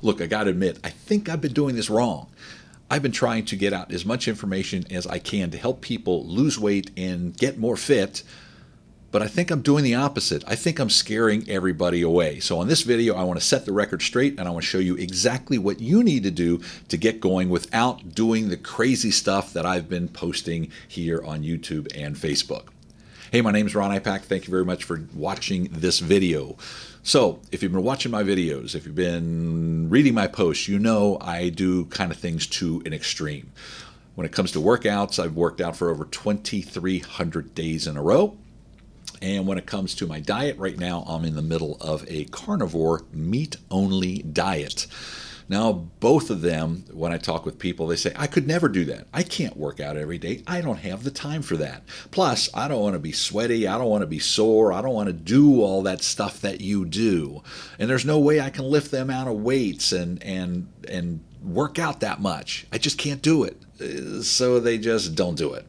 Look, I got to admit, I think I've been doing this wrong. I've been trying to get out as much information as I can to help people lose weight and get more fit, but I think I'm doing the opposite. I think I'm scaring everybody away. So on this video, I want to set the record straight and I want to show you exactly what you need to do to get going without doing the crazy stuff that I've been posting here on YouTube and Facebook. Hey, my name is Ron Ipak. Thank you very much for watching this video. So if you've been watching my videos, if you've been reading my posts, you know I do kind of things to an extreme. When it comes to workouts, I've worked out for over 2,300 days in a row. And when it comes to my diet, right now I'm in the middle of a carnivore meat-only diet. Now, both of them, when I talk with people, they say, I could never do that. I can't work out every day. I don't have the time for that. Plus, I don't want to be sweaty. I don't want to be sore. I don't want to do all that stuff that you do. And there's no way I can lift the amount of weights and work out that much. I just can't do it. So they just don't do it.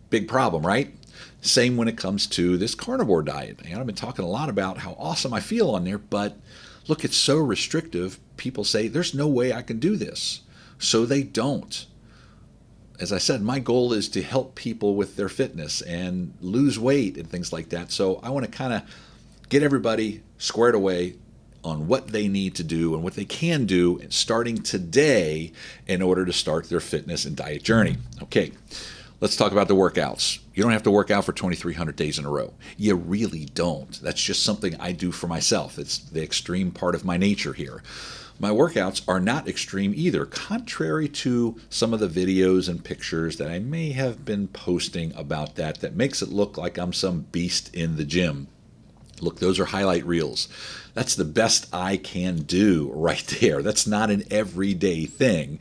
Big problem, right? Same when it comes to this carnivore diet. And I've been talking a lot about how awesome I feel on there, but look, it's so restrictive. People say, there's no way I can do this. So they don't. As I said, my goal is to help people with their fitness and lose weight and things like that. So I want to kind of get everybody squared away on what they need to do and what they can do starting today in order to start their fitness and diet journey. Okay. Let's talk about the workouts. You don't have to work out for 2,300 days in a row. You really don't. That's just something I do for myself. It's the extreme part of my nature here. My workouts are not extreme either, contrary to some of the videos and pictures that I may have been posting about that makes it look like I'm some beast in the gym. Look, those are highlight reels. That's the best I can do right there. That's not an everyday thing.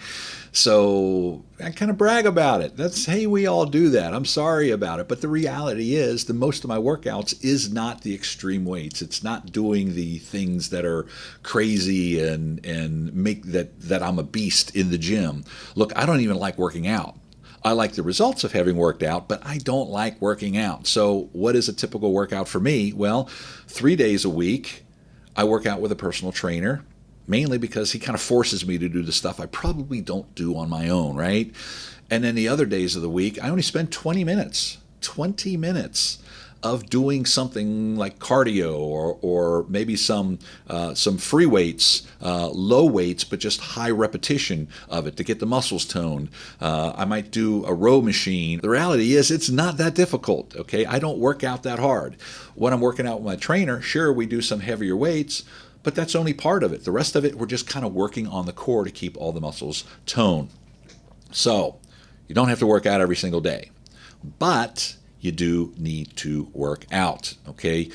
So I kind of brag about it. Hey, we all do that. I'm sorry about it. But the reality is the most of my workouts is not the extreme weights. It's not doing the things that are crazy and make that I'm a beast in the gym. Look, I don't even like working out. I like the results of having worked out, but I don't like working out. So what is a typical workout for me? Well, 3 days a week, I work out with a personal trainer, mainly because he kind of forces me to do the stuff I probably don't do on my own, right? And then the other days of the week, I only spend 20 minutes of doing something like cardio or maybe some free weights, low weights, but just high repetition of it to get the muscles toned. I might do a row machine. The reality is it's not that difficult, okay? I don't work out that hard. When I'm working out with my trainer, sure, we do some heavier weights, but that's only part of it. The rest of it, we're just kind of working on the core to keep all the muscles toned. So you don't have to work out every single day, but you do need to work out, okay?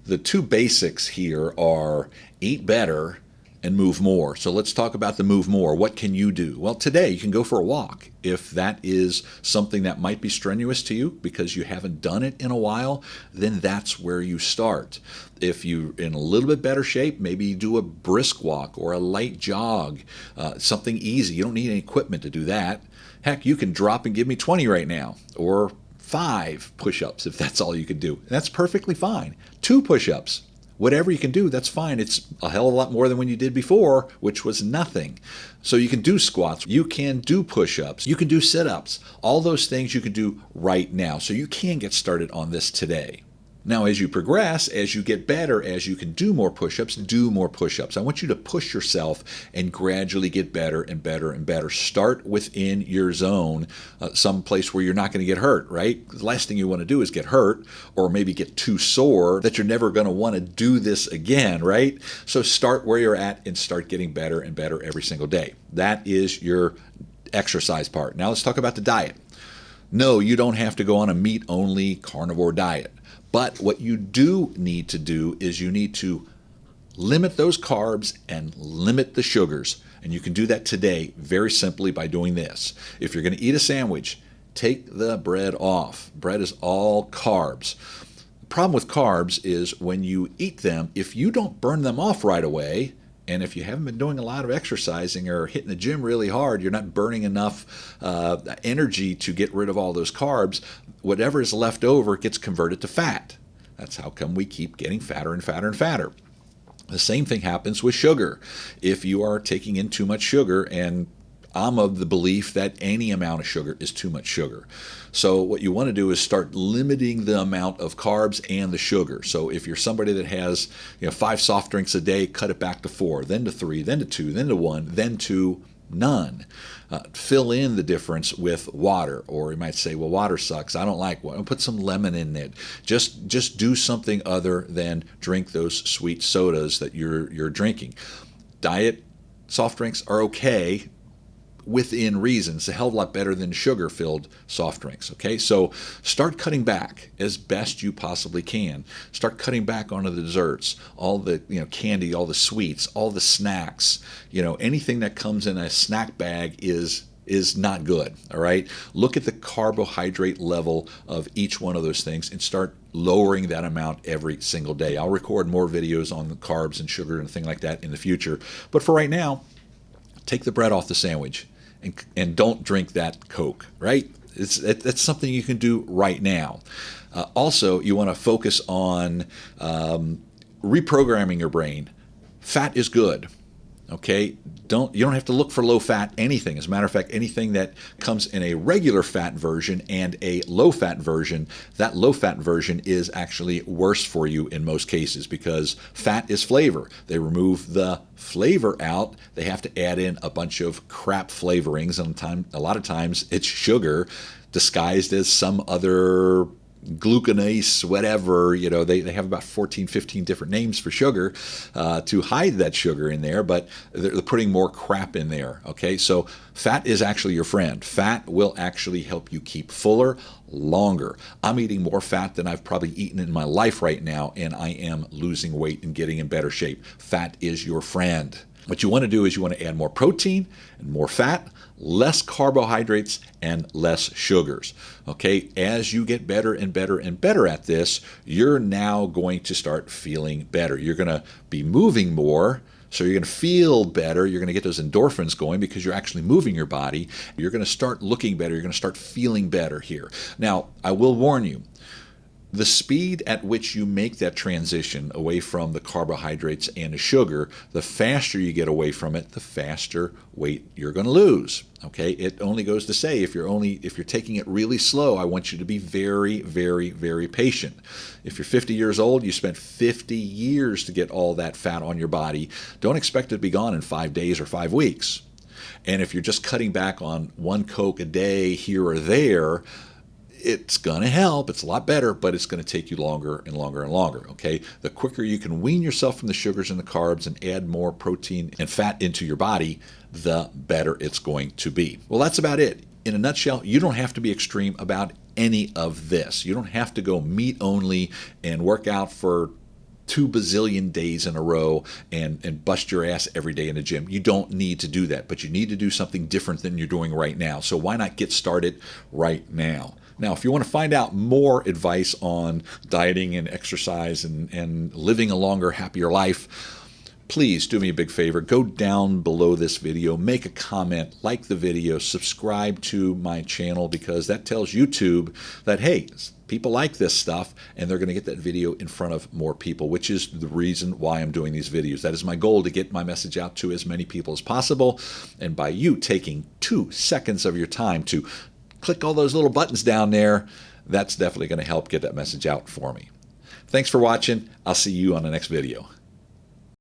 The two basics here are eat better and move more. So let's talk about the move more. What can you do? Well, today you can go for a walk. If that is something that might be strenuous to you because you haven't done it in a while, then that's where you start. If you're in a little bit better shape, maybe you do a brisk walk or a light jog, something easy. You don't need any equipment to do that. Heck, you can drop and give me 20 right now, or 5 push-ups if that's all you can do. That's perfectly fine. 2 push-ups. Whatever you can do, that's fine. It's a hell of a lot more than when you did before, which was nothing. So you can do squats, you can do push-ups, you can do sit-ups. All those things you can do right now. So you can get started on this today. Now, as you progress, as you get better, as you can do more push-ups, do more push-ups. I want you to push yourself and gradually get better and better and better. Start within your zone, some place where you're not going to get hurt, right? The last thing you want to do is get hurt or maybe get too sore that you're never going to want to do this again, right? So start where you're at and start getting better and better every single day. That is your exercise part. Now let's talk about the diet. No, you don't have to go on a meat-only carnivore diet. But what you do need to do is you need to limit those carbs and limit the sugars. And you can do that today very simply by doing this. If you're going to eat a sandwich, take the bread off. Bread is all carbs. The problem with carbs is when you eat them, if you don't burn them off right away, and if you haven't been doing a lot of exercising or hitting the gym really hard, you're not burning enough energy to get rid of all those carbs, whatever is left over gets converted to fat. That's how come we keep getting fatter and fatter and fatter. The same thing happens with sugar. If you are taking in too much sugar, and I'm of the belief that any amount of sugar is too much sugar. So what you want to do is start limiting the amount of carbs and the sugar. So if you're somebody that has 5 soft drinks a day, cut it back to 4, then to 3, then to 2, then to 1, then to none. Fill in the difference with water. Or you might say, well, water sucks, I don't like water. Put some lemon in it. Just do something other than drink those sweet sodas that you're drinking. Diet soft drinks are okay within reason. It's a hell of a lot better than sugar-filled soft drinks, okay? So start cutting back as best you possibly can. Start cutting back on the desserts, all the candy, all the sweets, all the snacks. Anything that comes in a snack bag is not good, all right? Look at the carbohydrate level of each one of those things and start lowering that amount every single day. I'll record more videos on the carbs and sugar and things like that in the future. But for right now, take the bread off the sandwich and don't drink that Coke, right? That's something you can do right now. Also, you want to focus on reprogramming your brain. Fat is good. Okay, you don't have to look for low fat anything. As a matter of fact, anything that comes in a regular fat version and a low fat version, that low fat version is actually worse for you in most cases, because fat is flavor. They remove the flavor out. They have to add in a bunch of crap flavorings, and a lot of times it's sugar disguised as some other glucanase, whatever. They have about 14, 15 different names for sugar to hide that sugar in there, but they're putting more crap in there. Okay, so fat is actually your friend. Fat will actually help you keep fuller longer. I'm eating more fat than I've probably eaten in my life right now, and I am losing weight and getting in better shape. Fat is your friend. What you want to do is you want to add more protein and more fat, less carbohydrates, and less sugars. Okay, as you get better and better and better at this, you're now going to start feeling better. You're going to be moving more, so you're going to feel better. You're going to get those endorphins going because you're actually moving your body. You're going to start looking better. You're going to start feeling better here. Now, I will warn you, the speed at which you make that transition away from the carbohydrates and the sugar, the faster you get away from it, the faster weight you're going to lose. Okay, it only goes to say, if you're taking it really slow, I want you to be very, very, very patient. If you're 50 years old, you spent 50 years to get all that fat on your body. Don't expect it to be gone in 5 days or 5 weeks. And if you're just cutting back on 1 Coke a day here or there, it's going to help. It's a lot better, but it's going to take you longer and longer and longer, okay? The quicker you can wean yourself from the sugars and the carbs and add more protein and fat into your body, the better it's going to be. Well, that's about it. In a nutshell, you don't have to be extreme about any of this. You don't have to go meat only and work out for 2 bazillion days in a row and bust your ass every day in the gym. You don't need to do that, but you need to do something different than you're doing right now. So why not get started right now? Now, if you want to find out more advice on dieting and exercise and living a longer, happier life, please do me a big favor. Go down below this video, make a comment, like the video, subscribe to my channel, because that tells YouTube that, hey, people like this stuff, and they're going to get that video in front of more people, which is the reason why I'm doing these videos. That is my goal, to get my message out to as many people as possible. And by you taking 2 seconds of your time to click all those little buttons down there, that's definitely going to help get that message out for me. Thanks for watching. I'll see you on the next video.